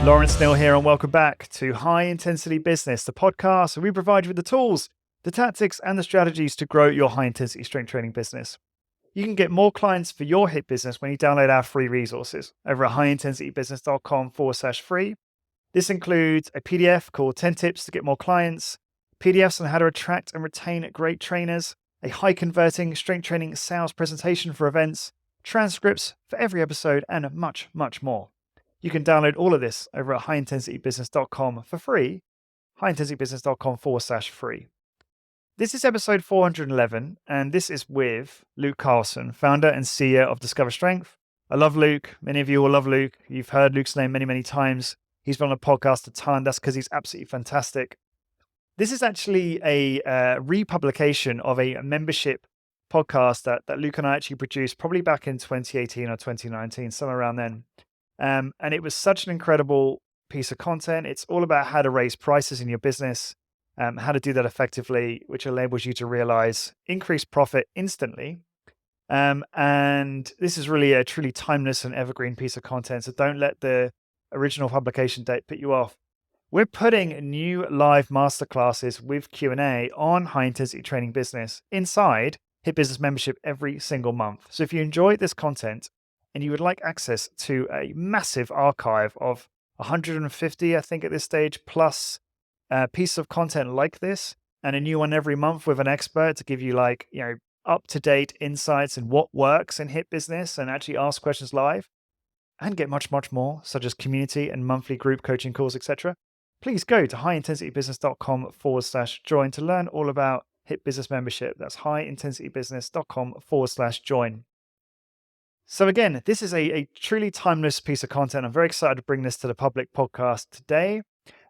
Lawrence Neal here, and welcome back to High Intensity Business, the podcast where we provide you with the tools, the tactics, and the strategies to grow your high intensity strength training business. You can get more clients for your HIIT business when you download our free resources over at highintensitybusiness.com/free. This includes a PDF called 10 Tips to Get More Clients, PDFs on how to attract and retain great trainers, a high converting strength training sales presentation for events, transcripts for every episode, and much, much more. You can download all of this over at highintensitybusiness.com for free, highintensitybusiness.com/free. This is episode 411, and this is with Luke Carlson, founder and CEO of Discover Strength. I love Luke. Many of you will love Luke. You've heard Luke's name many, many times. He's been on the podcast a ton. That's because he's absolutely fantastic. This is actually a republication of a membership podcast that Luke and I actually produced probably back in 2018 or 2019, somewhere around then. And it was such an incredible piece of content. It's all about how to raise prices in your business, how to do that effectively, which enables you to realize increased profit instantly. And this is really a truly timeless and evergreen piece of content. So don't let the original publication date put you off. We're putting new live masterclasses with Q&A on high intensity training business inside HIIT Business membership every single month. So if you enjoy this content, and you would like access to a massive archive of 150, I think at this stage, plus pieces of content like this, and a new one every month with an expert to give you up-to-date insights in what works in HIIT business and actually ask questions live, and get much, much more, such as community and monthly group coaching calls, etc. Please go to highintensitybusiness.com/join to learn all about HIIT Business membership. That's highintensitybusiness.com/join. So again, this is a truly timeless piece of content. I'm very excited to bring this to the public podcast today.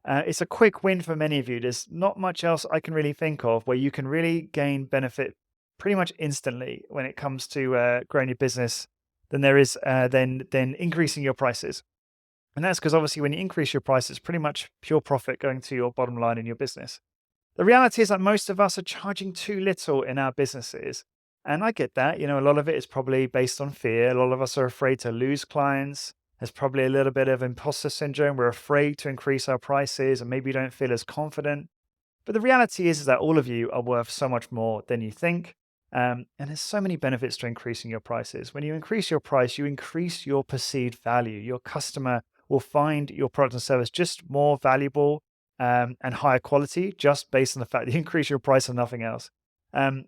It's a quick win for many of you. There's not much else I can really think of where you can really gain benefit pretty much instantly when it comes to growing your business than there is then increasing your prices. And that's because obviously when you increase your prices, pretty much pure profit going to your bottom line in your business. The reality is that most of us are charging too little in our businesses. And I get that, a lot of it is probably based on fear. A lot of us are afraid to lose clients. There's probably a little bit of imposter syndrome. We're afraid to increase our prices and maybe don't feel as confident. But the reality is that all of you are worth so much more than you think. And there's so many benefits to increasing your prices. When you increase your price, you increase your perceived value. Your customer will find your product and service just more valuable and higher quality just based on the fact that you increase your price and nothing else.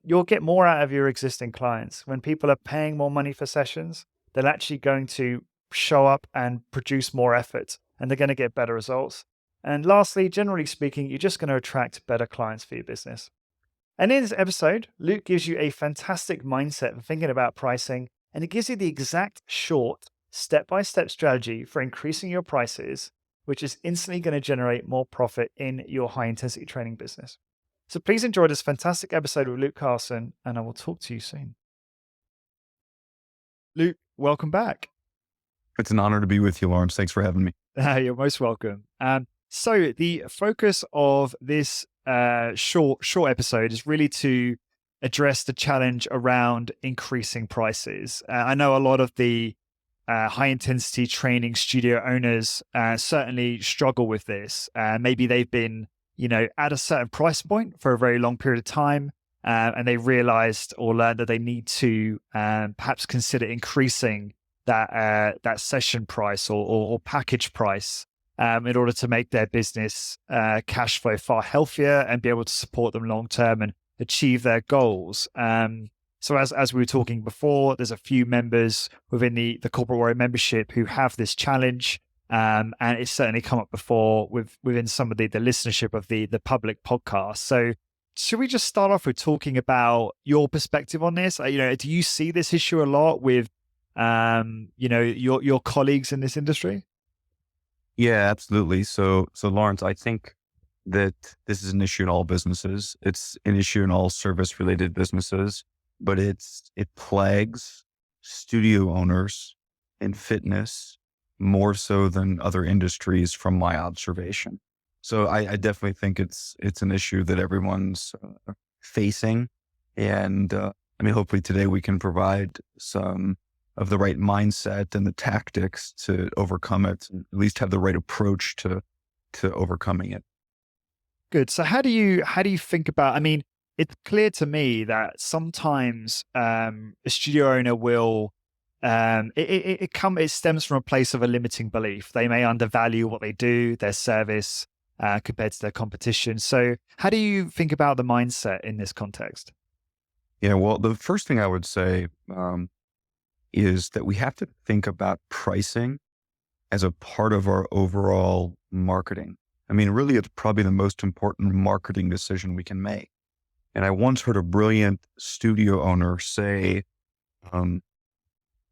You'll get more out of your existing clients. When people are paying more money for sessions, they're actually going to show up and produce more effort, and they're going to get better results. And lastly, generally speaking, you're just going to attract better clients for your business. And in this episode, Luke gives you a fantastic mindset for thinking about pricing, and it gives you the exact short, step-by-step strategy for increasing your prices, which is instantly going to generate more profit in your high-intensity training business. So please enjoy this fantastic episode with Luke Carlson, and I will talk to you soon. Luke, welcome back. It's an honor to be with you, Lawrence. Thanks for having me. You're most welcome. So the focus of this short episode is really to address the challenge around increasing prices. I know a lot of the high-intensity training studio owners certainly struggle with this. Maybe they've been at a certain price point for a very long period of time, and they realized or learned that they need to perhaps consider increasing that session price or package price in order to make their business cash flow far healthier and be able to support them long term and achieve their goals. So as we were talking before, there's a few members within the Corporate Warrior membership who have this challenge. And it's certainly come up before within some of the listenership of the public podcast. So should we just start off with talking about your perspective on this? Do you see this issue a lot with, your colleagues in this industry? Yeah, absolutely. So Lawrence, I think that this is an issue in all businesses. It's an issue in all service-related businesses, but it plagues studio owners in fitness more so than other industries from my observation. So I definitely think it's an issue that everyone's facing. And hopefully today we can provide some of the right mindset and the tactics to overcome it, and at least have the right approach to overcoming it. Good. So how do you think about? I mean, it's clear to me that sometimes a studio owner will it stems from a place of a limiting belief. They may undervalue what they do, their service, compared to their competition. So how do you think about the mindset in this context? Yeah, well, the first thing I would say is that we have to think about pricing as a part of our overall marketing. I mean, really, it's probably the most important marketing decision we can make. And I once heard a brilliant studio owner say, um,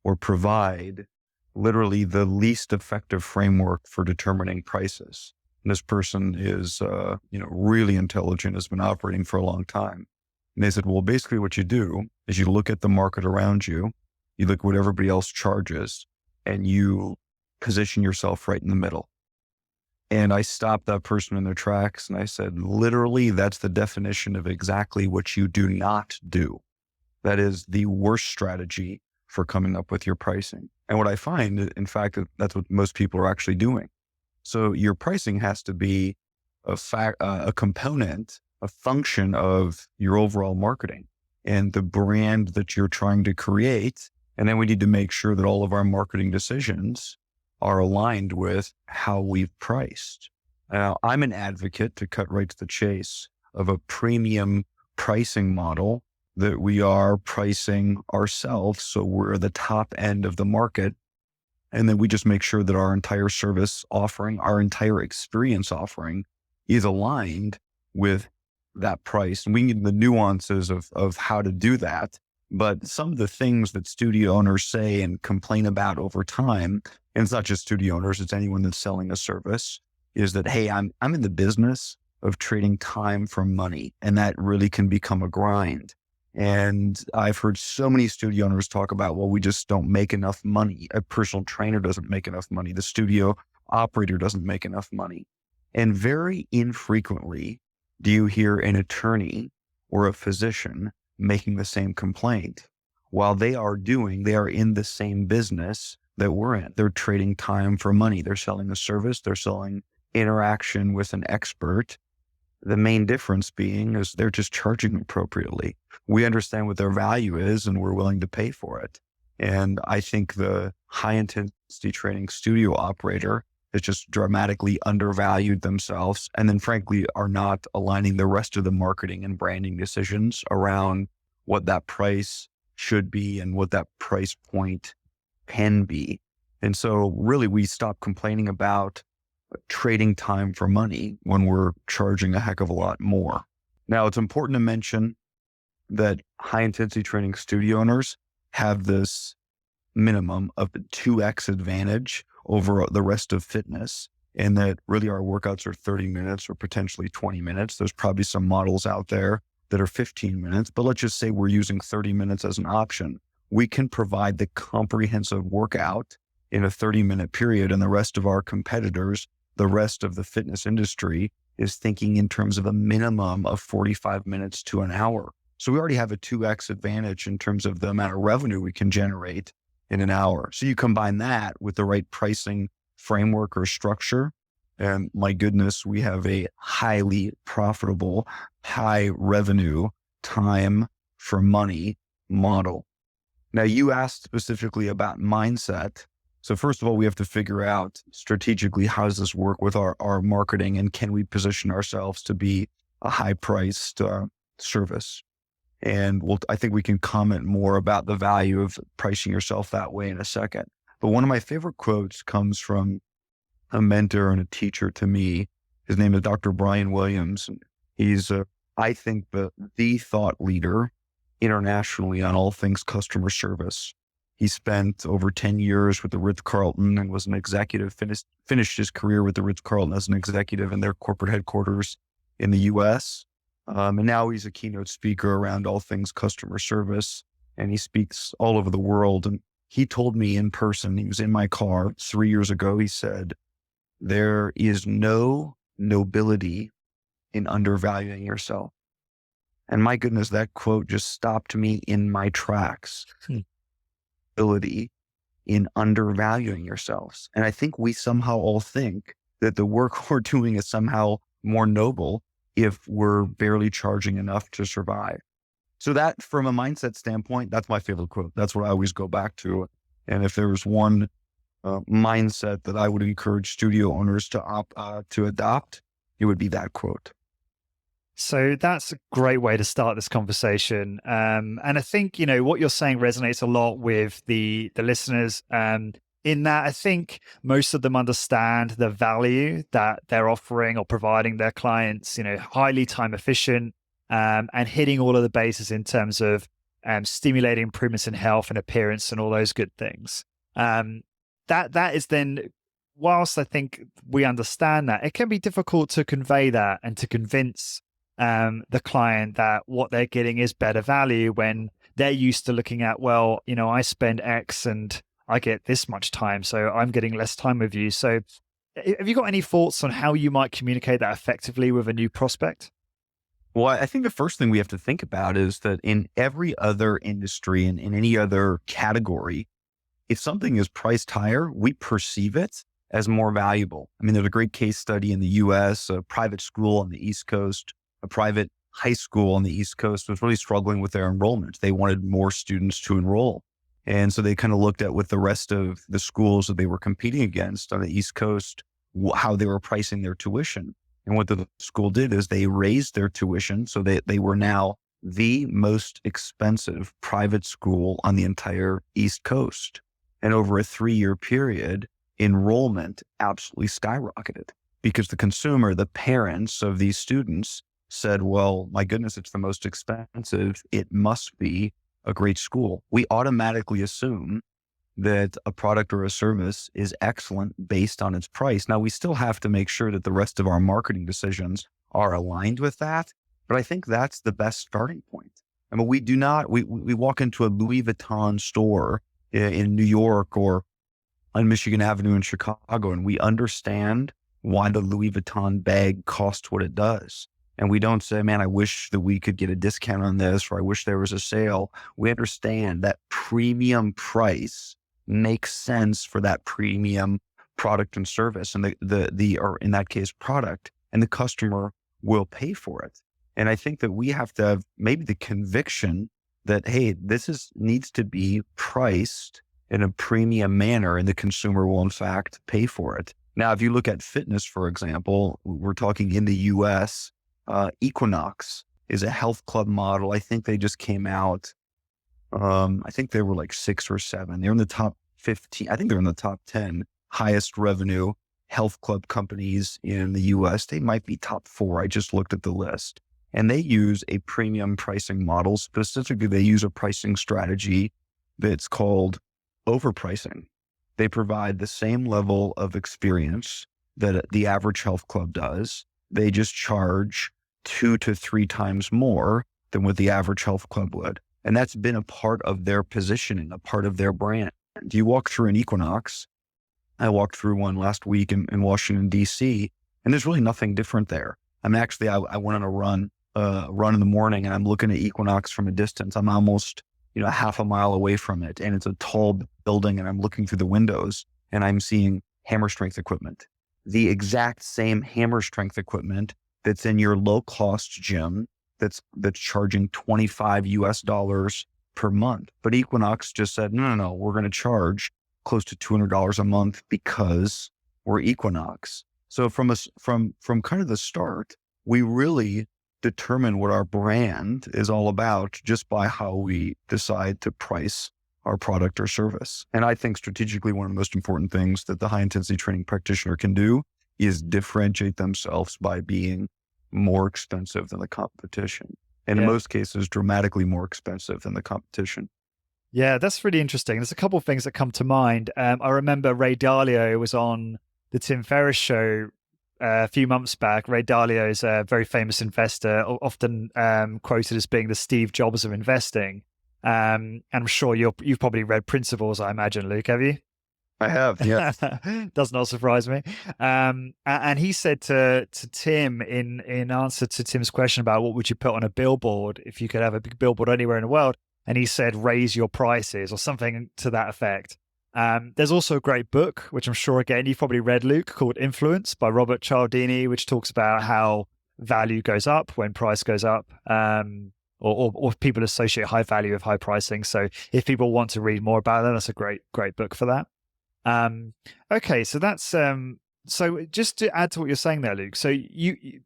or provide literally the least effective framework for determining prices. And this person is, really intelligent, has been operating for a long time. And they said, well, basically what you do is you look at the market around you, you look at what everybody else charges, and you position yourself right in the middle. And I stopped that person in their tracks and I said, literally, that's the definition of exactly what you do not do. That is the worst strategy for coming up with your pricing. And what I find, in fact, that's what most people are actually doing. So your pricing has to be a component, a function of your overall marketing and the brand that you're trying to create. And then we need to make sure that all of our marketing decisions are aligned with how we've priced. Now, I'm an advocate, to cut right to the chase, of a premium pricing model that we are pricing ourselves. So we're at the top end of the market. And then we just make sure that our entire service offering, our entire experience offering is aligned with that price. And we need the nuances of how to do that. But some of the things that studio owners say and complain about over time, and it's not just studio owners, it's anyone that's selling a service, is that, hey, I'm in the business of trading time for money. And that really can become a grind. And I've heard so many studio owners talk about, well, we just don't make enough money. A personal trainer doesn't make enough money. The studio operator doesn't make enough money. And very infrequently do you hear an attorney or a physician making the same complaint. While they are in the same business that we're in. They're trading time for money. They're selling a service. They're selling interaction with an expert. The main difference being is they're just charging appropriately. We understand what their value is and we're willing to pay for it. And I think the high intensity training studio operator has just dramatically undervalued themselves. And then frankly, are not aligning the rest of the marketing and branding decisions around what that price should be and what that price point can be. And so really we stop complaining about trading time for money when we're charging a heck of a lot more. Now, it's important to mention that high intensity training studio owners have this minimum of the 2x advantage over the rest of fitness, and that really our workouts are 30 minutes or potentially 20 minutes. There's probably some models out there that are 15 minutes, but let's just say we're using 30 minutes as an option. We can provide the comprehensive workout in a 30-minute period, and the rest of our competitors, the rest of the fitness industry, is thinking in terms of a minimum of 45 minutes to an hour. So we already have a 2x advantage in terms of the amount of revenue we can generate in an hour. So you combine that with the right pricing framework or structure, and my goodness, we have a highly profitable, high revenue, time for money model. Now, you asked specifically about mindset. So first of all, we have to figure out strategically, how does this work with our marketing, and can we position ourselves to be a high priced service? And I think we can comment more about the value of pricing yourself that way in a second. But one of my favorite quotes comes from a mentor and a teacher to me. His name is Dr. Brian Williams. He's, I think, the thought leader internationally on all things customer service. He spent over 10 years with the Ritz-Carlton and was an executive, finished his career with the Ritz-Carlton as an executive in their corporate headquarters in the US. And now he's a keynote speaker around all things customer service, and he speaks all over the world. And he told me in person, he was in my car 3 years ago, he said, there is no nobility in undervaluing yourself. And my goodness, that quote just stopped me in my tracks. Nobility in undervaluing yourselves. And I think we somehow all think that the work we're doing is somehow more noble if we're barely charging enough to survive. So that, from a mindset standpoint, that's my favorite quote. That's what I always go back to. And if there was one mindset that I would encourage studio owners to adopt, it would be that quote. So that's a great way to start this conversation. And I think, you know, what you're saying resonates a lot with the listeners. In that I think most of them understand the value that they're offering or providing their clients, you know, highly time efficient, and hitting all of the bases in terms of stimulating improvements in health and appearance and all those good things. Um, that is then, whilst I think we understand that, it can be difficult to convey that and to convince the client that what they're getting is better value when they're used to looking at, well, you know, I spend X and I get this much time, so I'm getting less time with you. So have you got any thoughts on how you might communicate that effectively with a new prospect? Well, I think the first thing we have to think about is that in every other industry and in any other category, if something is priced higher, we perceive it as more valuable. I mean, there's a great case study in the US, a private school on the East Coast, a private high school on the East Coast was really struggling with their enrollment. They wanted more students to enroll. And so they kind of looked at with the rest of the schools that they were competing against on the East Coast, how they were pricing their tuition. And what the school did is they raised their tuition. So they were now the most expensive private school on the entire East Coast. And over a 3-year period, enrollment absolutely skyrocketed because the consumer, the parents of these students said, well, my goodness, it's the most expensive. It must be a great school. We automatically assume that a product or a service is excellent based on its price. Now, we still have to make sure that the rest of our marketing decisions are aligned with that. But I think that's the best starting point. I mean, we walk into a Louis Vuitton store in New York or on Michigan Avenue in Chicago, and we understand why the Louis Vuitton bag costs what it does. And we don't say, man, I wish that we could get a discount on this, or I wish there was a sale. We understand that premium price makes sense for that premium product and service, and or in that case, product, and the customer will pay for it. And I think that we have to have maybe the conviction that, hey, needs to be priced in a premium manner, and the consumer will in fact pay for it. Now, if you look at fitness, for example, we're talking in the US, Equinox is a health club model. I think they just came out. I think they were like 6 or 7. They're in the top 15. I think they're in the top 10 highest revenue health club companies in the US. They might be top 4. I just looked at the list. And they use a premium pricing model. Specifically, they use a pricing strategy that's called overpricing. They provide the same level of experience that the average health club does. They just charge 2 to 3 times more than what the average health club would. And that's been a part of their positioning, a part of their brand. You walk through an Equinox. I walked through one last week in Washington, DC, and there's really nothing different there. I mean, actually, I went on a run in the morning, and I'm looking at Equinox from a distance. I'm almost, half a mile away from it. And it's a tall building, and I'm looking through the windows and I'm seeing hammer strength equipment, the exact same hammer strength equipment that's in your low cost gym that's charging $25 per month. But Equinox just said, no, we're going to charge close to $200 a month because we're Equinox. So from kind of the start, we really determine what our brand is all about just by how we decide to price our product or service. And I think strategically, one of the most important things that the high intensity training practitioner can do is differentiate themselves by being more expensive than the competition. And in most cases, dramatically more expensive than the competition. Yeah, that's really interesting. There's a couple of things that come to mind. I remember Ray Dalio was on the Tim Ferriss show a few months back. Ray Dalio is a very famous investor, often quoted as being the Steve Jobs of investing. And I'm sure you've probably read Principles, I imagine, Luke, have you? I have, yes. Does not surprise me. And he said to Tim in answer to Tim's question about what would you put on a billboard if you could have a big billboard anywhere in the world, and he said, raise your prices or something to that effect. There's also a great book, which I'm sure, again, you've probably read, Luke, called Influence by Robert Cialdini, which talks about how value goes up when price goes up, or people associate high value with high pricing. So if people want to read more about that, that's a great book for that. Okay, so that's so just to add to what you're saying there, Luke. So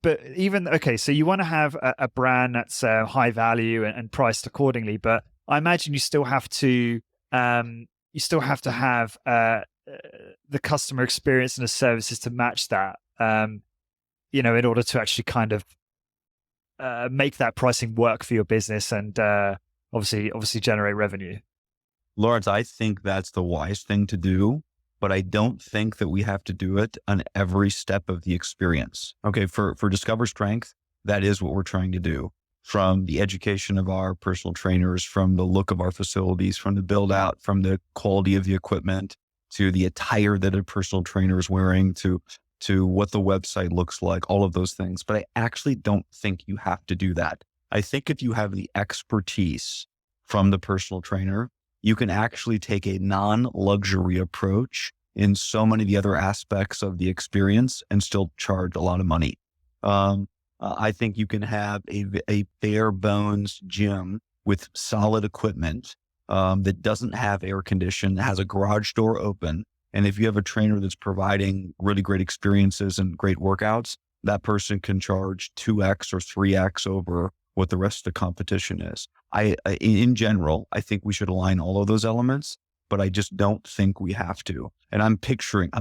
but even okay, so you want to have a brand that's high value and priced accordingly, but I imagine you still have to have the customer experience and the services to match that. In order to actually kind of make that pricing work for your business and obviously generate revenue. Lawrence, I think that's the wise thing to do, but I don't think that we have to do it on every step of the experience. Okay, for Discover Strength, that is what we're trying to do. From the education of our personal trainers, from the look of our facilities, from the build out, from the quality of the equipment, to the attire that a personal trainer is wearing, to what the website looks like, all of those things. But I actually don't think you have to do that. I think if you have the expertise from the personal trainer, you can actually take a non-luxury approach in so many of the other aspects of the experience and still charge a lot of money. I think you can have a bare bones gym with solid equipment that doesn't have air conditioning, has a garage door open. And if you have a trainer that's providing really great experiences and great workouts, that person can charge 2x or 3x over what the rest of the competition is. In general, I think we should align all of those elements, but I just don't think we have to. And I'm picturing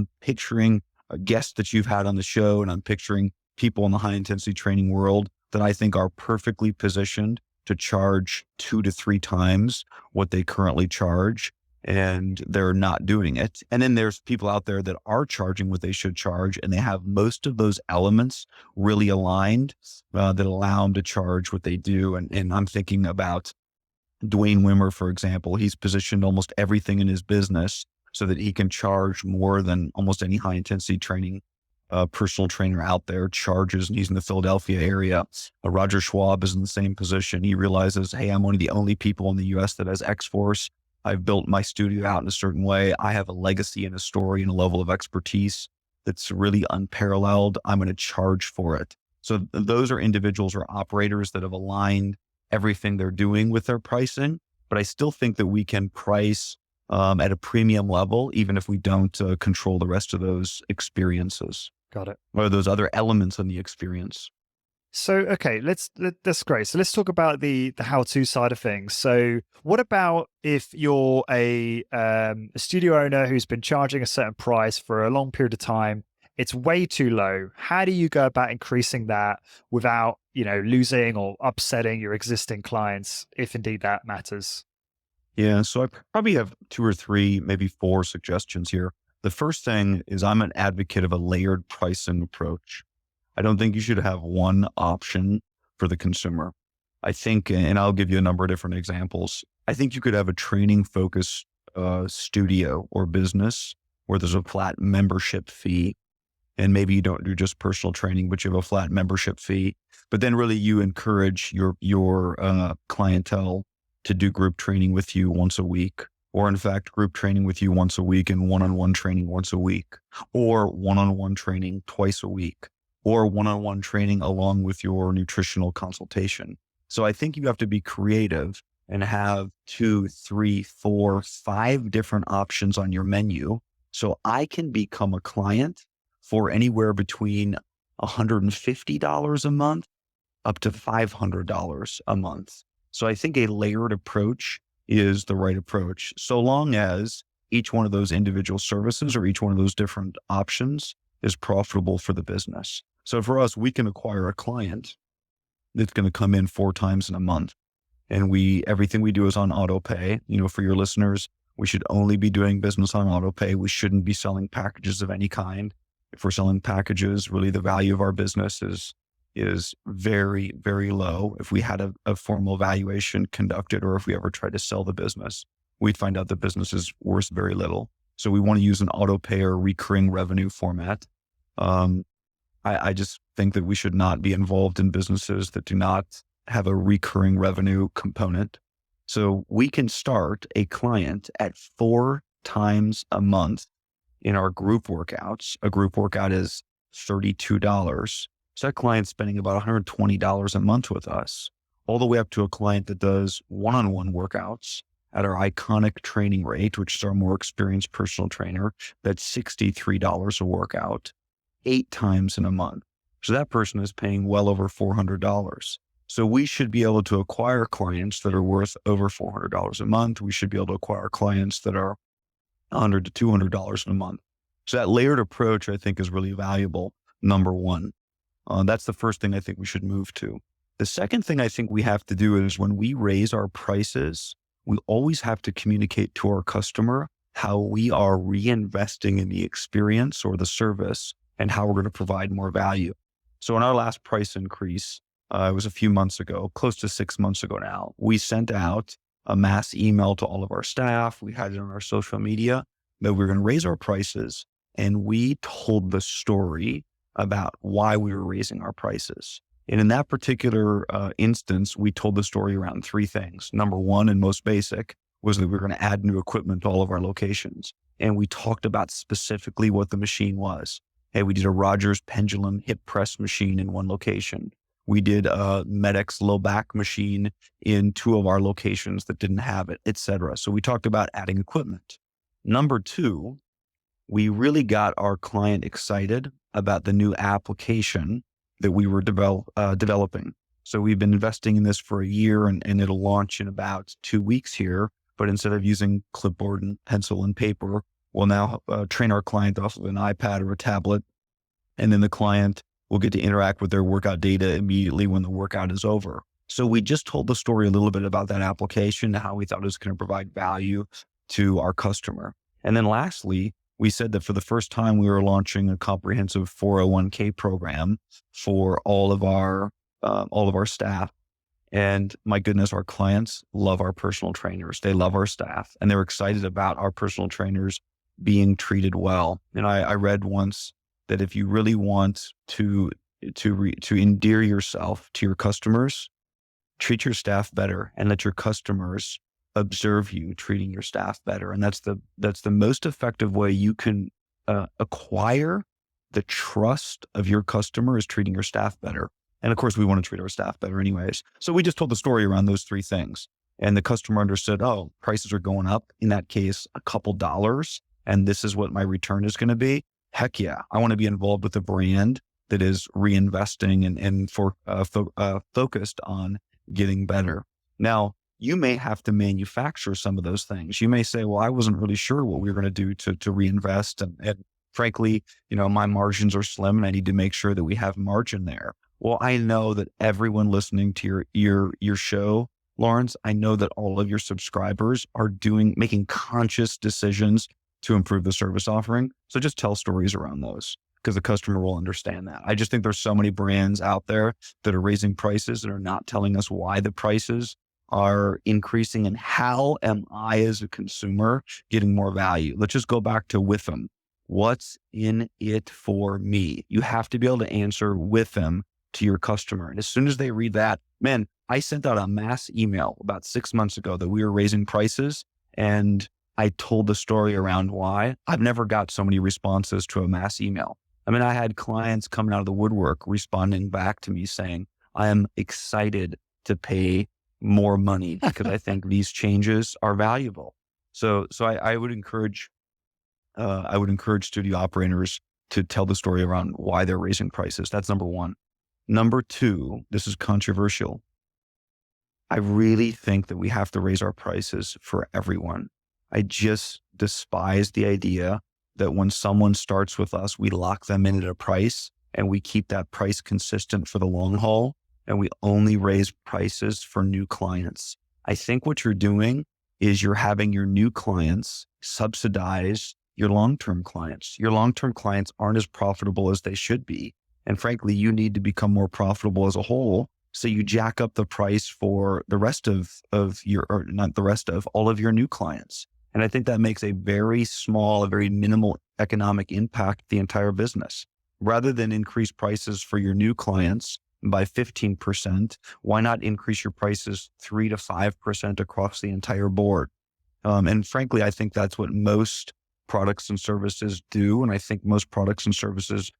a guest that you've had on the show, and I'm picturing people in the high intensity training world that I think are perfectly positioned to charge 2 to 3 times what they currently charge, and they're not doing it. And then there's people out there that are charging what they should charge, and they have most of those elements really aligned that allow them to charge what they do. And I'm thinking about Dwayne Wimmer, for example. He's positioned almost everything in his business so that he can charge more than almost any high intensity training personal trainer out there charges, and he's in the Philadelphia area. Roger Schwab is in the same position. He realizes, hey, I'm one of the only people in the US that has X-Force. I've built my studio out in a certain way. I have a legacy and a story and a level of expertise that's really unparalleled. I'm going to charge for it. So those are individuals or operators that have aligned everything they're doing with their pricing. But I still think that we can price at a premium level, even if we don't control the rest of those experiences. Got it. Or those other elements in the experience. So, okay, that's great. So let's talk about the how-to side of things. So what about if you're a studio owner who's been charging a certain price for a long period of time? It's way too low. How do you go about increasing that without, losing or upsetting your existing clients, if indeed that matters? Yeah, so I probably have 2 or 3, maybe 4 suggestions here. The first thing is I'm an advocate of a layered pricing approach. I don't think you should have one option for the consumer. I think, and I'll give you a number of different examples. I think you could have a training focused studio or business where there's a flat membership fee. And maybe you don't do just personal training, but you have a flat membership fee. But then really you encourage your clientele to do group training with you once a week, or in fact, group training with you once a week and one-on-one training once a week, or one-on-one training twice a week, or one-on-one training along with your nutritional consultation. So I think you have to be creative and have 2, 3, 4, 5 different options on your menu. So I can become a client for anywhere between $150 a month up to $500 a month. So I think a layered approach is the right approach, so long as each one of those individual services or each one of those different options is profitable for the business. So for us, we can acquire a client that's going to come in 4 times in a month. And everything we do is on auto pay. For your listeners, we should only be doing business on auto pay. We shouldn't be selling packages of any kind. If we're selling packages, really the value of our business is very, very low. If we had a formal valuation conducted, or if we ever tried to sell the business, we'd find out the business is worth very little. So we want to use an auto pay or recurring revenue format. I just think that we should not be involved in businesses that do not have a recurring revenue component. So we can start a client at $4 times a month in our group workouts. A group workout is $32. So that client's spending about $120 a month with us, all the way up to a client that does one-on-one workouts at our iconic training rate, which is our more experienced personal trainer. That's $63 a workout, 8 times in a month. So that person is paying well over $400. So we should be able to acquire clients that are worth over $400 a month. We should be able to acquire clients that are $100 to $200 in a month. So that layered approach, I think, is really valuable. Number one, that's the first thing I think we should move to. The second thing I think we have to do is when we raise our prices, we always have to communicate to our customer how we are reinvesting in the experience or the service and how we're going to provide more value. So in our last price increase, it was a few months ago, close to 6 months ago now, we sent out a mass email to all of our staff. We had it on our social media that we were going to raise our prices. And we told the story about why we were raising our prices. And in that particular instance, we told the story around 3 things. Number one, and most basic, was that we were going to add new equipment to all of our locations. And we talked about specifically what the machine was. Hey, we did a Rogers pendulum hip press machine in one location. We did a Medix low back machine in 2 of our locations that didn't have it, et cetera. So we talked about adding equipment. Number 2, we really got our client excited about the new application that we were developing. So we've been investing in this for a year and it'll launch in about 2 weeks here. But instead of using clipboard and pencil and paper, we'll now train our client off of an iPad or a tablet. And then the client will get to interact with their workout data immediately when the workout is over. So we just told the story a little bit about that application, how we thought it was going to provide value to our customer. And then lastly, we said that for the first time, we were launching a comprehensive 401k program for all of our staff. And my goodness, our clients love our personal trainers. They love our staff, and they're excited about our personal trainers being treated well. And I read once that if you really want to endear yourself to your customers, treat your staff better and let your customers observe you treating your staff better. And that's the most effective way you can acquire the trust of your customer, is treating your staff better. And of course, we want to treat our staff better anyways. So we just told the story around those 3 things. And the customer understood, oh, prices are going up. In that case, a couple dollars. And this is what my return is going to be. Heck yeah. I want to be involved with a brand that is reinvesting and focused on getting better. Now, you may have to manufacture some of those things. You may say, well, I wasn't really sure what we were going to do to reinvest. And frankly, my margins are slim and I need to make sure that we have margin there. Well, I know that everyone listening to your show, Lawrence, I know that all of your subscribers are making conscious decisions to improve the service offering. So just tell stories around those, because the customer will understand that. I just think there's so many brands out there that are raising prices and are not telling us why the prices are increasing and how am I as a consumer getting more value. Let's just go back to with them. What's in it for me? You have to be able to answer with them to your customer. And as soon as they read that, man, I sent out a mass email about 6 months ago that we were raising prices, and I told the story around why. I've never got so many responses to a mass email. I mean, I had clients coming out of the woodwork responding back to me saying, I am excited to pay more money because I think these changes are valuable. So I would encourage studio operators to tell the story around why they're raising prices. That's number 1. Number 2, this is controversial. I really think that we have to raise our prices for everyone. I just despise the idea that when someone starts with us, we lock them in at a price and we keep that price consistent for the long haul, and we only raise prices for new clients. I think what you're doing is you're having your new clients subsidize your long-term clients. Your long-term clients aren't as profitable as they should be. And frankly, you need to become more profitable as a whole. So you jack up the price for the rest of all of your new clients. And I think that makes a very minimal economic impact the entire business. Rather than increase prices for your new clients by 15%, why not increase your prices 3 to 5% across the entire board? And frankly, I think that's what most products and services do. And I think most products and services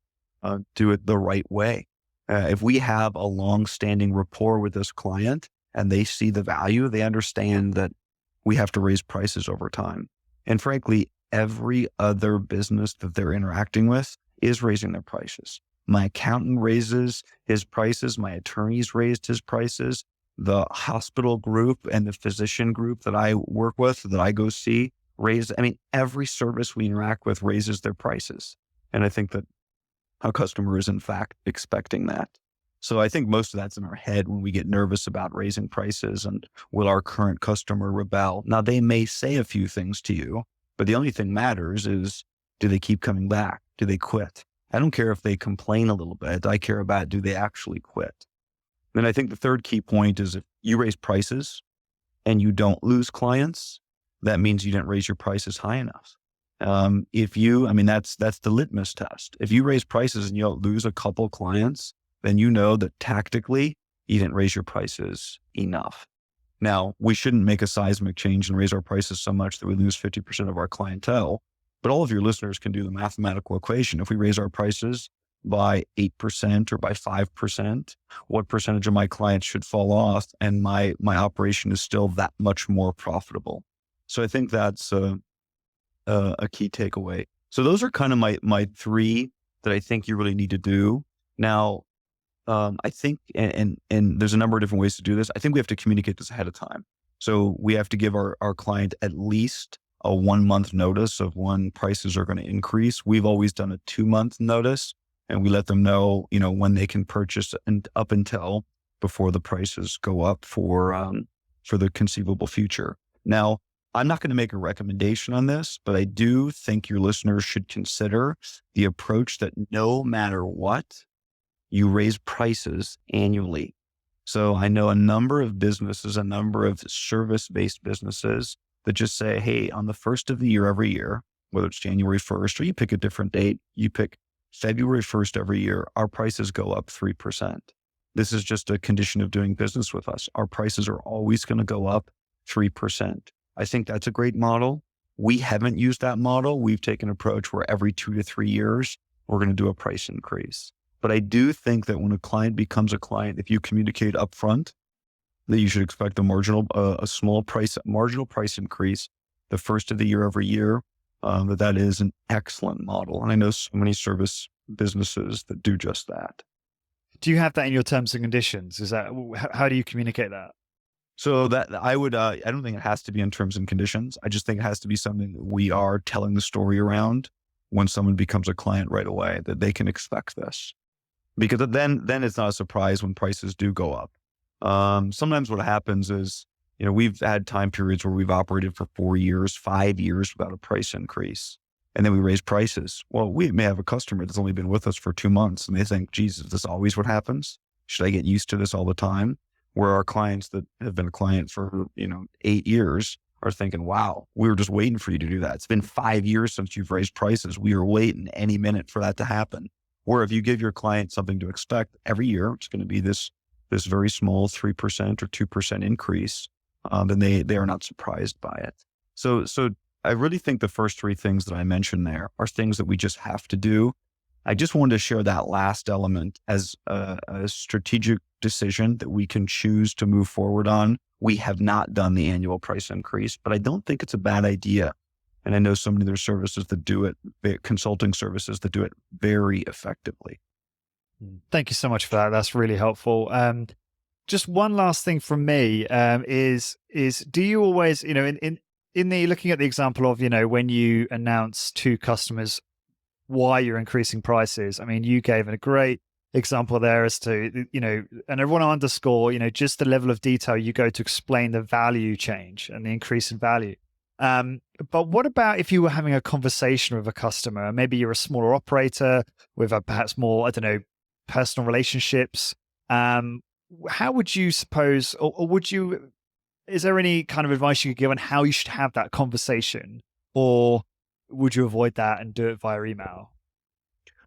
do it the right way. If we have a long-standing rapport with this client and they see the value, they understand that we have to raise prices over time. And frankly, every other business that they're interacting with is raising their prices. My accountant raises his prices. My attorneys raised his prices. The hospital group and the physician group that I work with, that I go see, every service we interact with raises their prices. And I think that our customer is in fact expecting that. So I think most of that's in our head when we get nervous about raising prices and will our current customer rebel? Now, they may say a few things to you, but the only thing matters is, do they keep coming back? Do they quit? I don't care if they complain a little bit. I care about, do they actually quit? Then I think the third key point is, if you raise prices and you don't lose clients, that means you didn't raise your prices high enough. That's the litmus test. If you raise prices and you don't lose a couple clients, then you know that tactically you didn't raise your prices enough. Now, we shouldn't make a seismic change and raise our prices so much that we lose 50% of our clientele, but all of your listeners can do the mathematical equation. If we raise our prices by 8% or by 5%, what percentage of my clients should fall off, and my operation is still that much more profitable? So I think that's a key takeaway. So those are kind of my three that I think you really need to do. Now, I think, and there's a number of different ways to do this. I think we have to communicate this ahead of time. So we have to give our client at least a 1 month notice of when prices are going to increase. We've always done a 2-month notice, and we let them know, when they can purchase, and up until before the prices go up for the conceivable future. Now, I'm not going to make a recommendation on this, but I do think your listeners should consider the approach that no matter what, you raise prices annually. So I know a number of businesses, a number of service-based businesses that just say, hey, on the first of the year every year, whether it's January 1st or you pick a different date, you pick February 1st every year, our prices go up 3%. This is just a condition of doing business with us. Our prices are always going to go up 3%. I think that's a great model. We haven't used that model. We've taken an approach where every 2 to 3 years, we're going to do a price increase. But I do think that when a client becomes a client, if you communicate upfront that you should expect a small marginal price increase the first of the year every year, that is an excellent model. And I know so many service businesses that do just that. Do you have that in your terms and conditions? How do you communicate that? So that I don't think it has to be in terms and conditions. I just think it has to be something that we are telling the story around when someone becomes a client right away, that they can expect this. Because then it's not a surprise when prices do go up. Sometimes what happens is, we've had time periods where we've operated for 4 years, 5 years without a price increase. And then we raise prices. Well, we may have a customer that's only been with us for 2 months and they think, geez, is this always what happens? Should I get used to this all the time? Where our clients that have been a client for, 8 years are thinking, wow, we were just waiting for you to do that. It's been 5 years since you've raised prices. We are waiting any minute for that to happen. Or if you give your client something to expect every year, it's going to be this very small 3% or 2% increase, then they are not surprised by it. So I really think the first 3 things that I mentioned there are things that we just have to do. I just wanted to share that last element as a strategic decision that we can choose to move forward on. We have not done the annual price increase, but I don't think it's a bad idea. And I know so many other services that do it, consulting services that do it very effectively. Thank you so much for that. That's really helpful. Just one last thing from me is do you always, in the looking at the example of, when you announce to customers why you're increasing prices, you gave a great example there as to, and I want to underscore, just the level of detail you go to explain the value change and the increase in value. But what about if you were having a conversation with a customer? Maybe you're a smaller operator with perhaps more, personal relationships. How would you suppose, or would you, is there any kind of advice you could give on how you should have that conversation? Or would you avoid that and do it via email?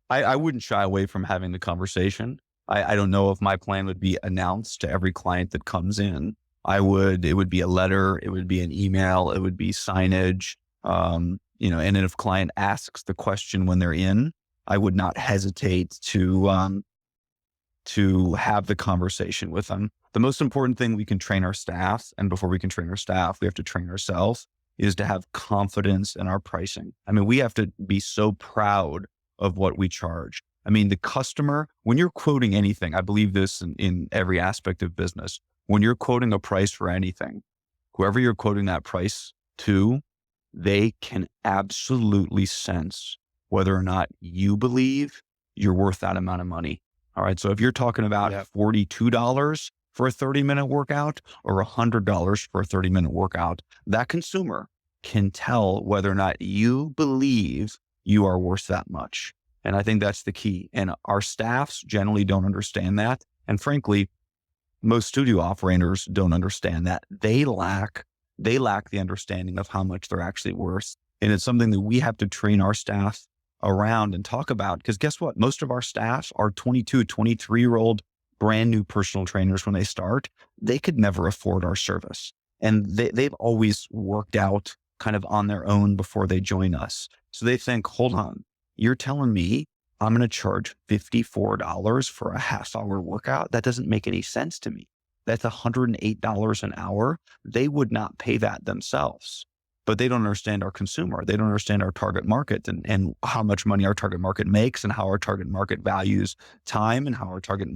I wouldn't shy away from having the conversation. I don't know if my plan would be announced to every client that comes in. it would be a letter, it would be an email, it would be signage. And then if client asks the question when they're in, I would not hesitate to have the conversation with them. The most important thing we can train our staff, and before we can train our staff, we have to train ourselves, is to have confidence in our pricing. I mean, we have to be so proud of what we charge. I mean, the customer, when you're quoting anything, I believe this in every aspect of business, when you're quoting a price for anything, whoever you're quoting that price to, they can absolutely sense whether or not you believe you're worth that amount of money. All right. So if you're talking about $42 for a 30-minute workout or $100 for a 30-minute workout, that consumer can tell whether or not you believe you are worth that much. And I think that's the key. And our staffs generally don't understand that. And frankly, most studio operators don't understand that. They lack the understanding of how much they're actually worth. And it's something that we have to train our staff around and talk about, because guess what? Most of our staff are 22, 23-year-old brand new personal trainers when they start. They could never afford our service. And they've always worked out kind of on their own before they join us. So they think, hold on, you're telling me I'm going to charge $54 for a half-hour workout? That doesn't make any sense to me. That's $108 an hour. They would not pay that themselves. But they don't understand our consumer. They don't understand our target market and how much money our target market makes and how our target market values time and how our target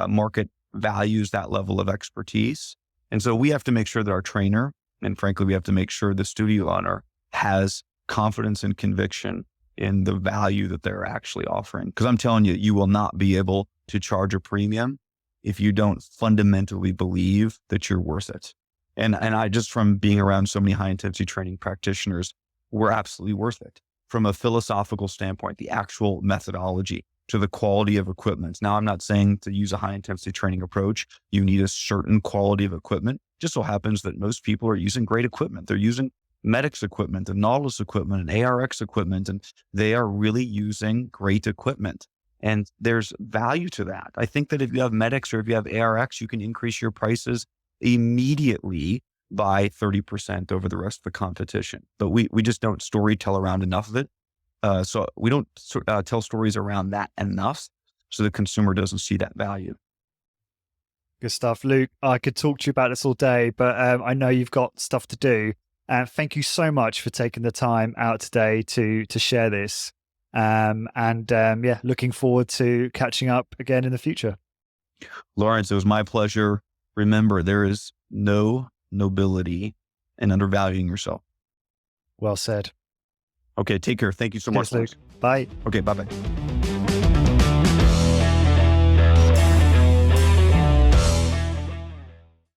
market values that level of expertise. And so we have to make sure that our trainer, and frankly, we have to make sure the studio owner has confidence and conviction in the value that they're actually offering. Because I'm telling you, you will not be able to charge a premium if you don't fundamentally believe that you're worth it. And I just, from being around so many high intensity training practitioners, we're absolutely worth it. From a philosophical standpoint, the actual methodology to the quality of equipment. Now, I'm not saying to use a high intensity training approach, you need a certain quality of equipment. It just so happens that most people are using great equipment. They're using Medix equipment and Nautilus equipment and ARX equipment, and they are really using great equipment. And there's value to that. I think that if you have Medix or if you have ARX, you can increase your prices immediately by 30% over the rest of the competition. But we just don't story tell around enough of it. So we don't tell stories around that enough so the consumer doesn't see that value. Good stuff, Luke. I could talk to you about this all day, but I know you've got stuff to do. Thank you so much for taking the time out today to share this. Looking forward to catching up again in the future. Lawrence, it was my pleasure. Remember, there is no nobility in undervaluing yourself. Well said. Okay, take care. Thank you so much, Luke. Bye. Okay, bye-bye.